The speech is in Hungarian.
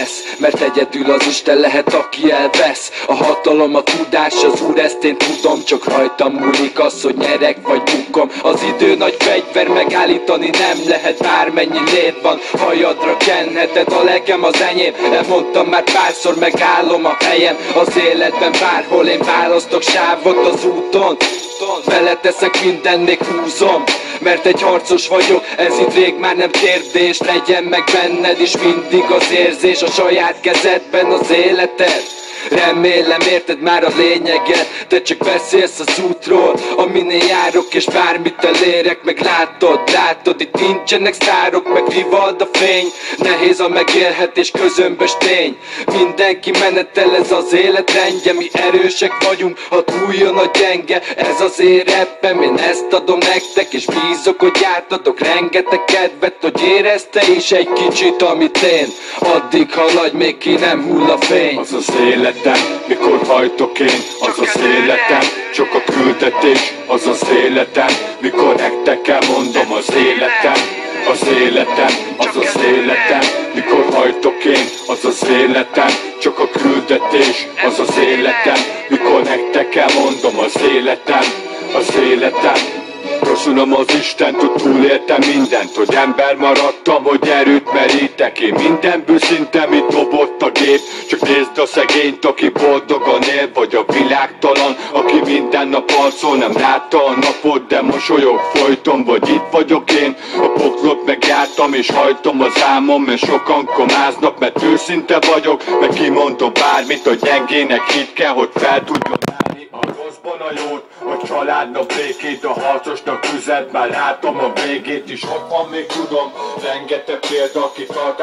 lesz, mert egyedül az Isten lehet, aki elvesz. A hatalom, a tudás, az Úr, ezt én tudom, csak rajtam múlik az, hogy nyerek vagy bukom. Az idő nagy fegyver, megállítani nem lehet, bármennyi lét van, hajadra kenheted, a legem az enyém. Elmondtam már párszor, megállom a helyem az életben, bárhol én választok sávot az úton. Beleteszek minden, még húzom, mert egy harcos vagyok, ez itt rég már nem kérdés. Legyen meg benned is mindig az érzés, a saját kezedben az életed. Remélem érted már a lényeget, te csak beszélsz az útról, amin én járok, és bármit elérek, meg látod, itt nincsenek sztárok, meg rivad a fény. Nehéz a megélhetés, közömbös tény, mindenki menetel, ez az életrendje. Mi erősek vagyunk, ha túljön a gyenge, ez az én rappem, én ezt adom nektek, és bízok, hogy átadok rengeteg kedvet, hogy érezte is egy kicsit, amit én. Addig haladj, még ki nem hull a fény. Az az életem, mikor hajtok én, az az életem, csak a küldetés, az az életem, mikor nektek elmondom az életem. Az életem, az az életem, mikor hajtok én, az az életem, csak a küldetés, az az életem, mikor nektek elmondom az életem. Az életem. Köszönöm az Istent, hogy túléltem mindent, hogy ember maradtam, hogy erőt merítek. Én mindenből szinte, mit dobott a gép. Csak nézd a szegényt, aki boldogan él, vagy a világtalan, aki minden nap arcol, nem látta a napot, de mosolyog folyton. Vagy itt vagyok én, a poklot megjártam, és hajtom az álmom, mert sokan komáznak, mert őszinte vagyok, meg kimondom bármit, a gyengének hit kell, hogy fel tudjon állni a rosszban a jót, a családnak békét, a harcosnak tüzet, már látom a végét is, ott van még tudom, rengeteg példa, aki tart.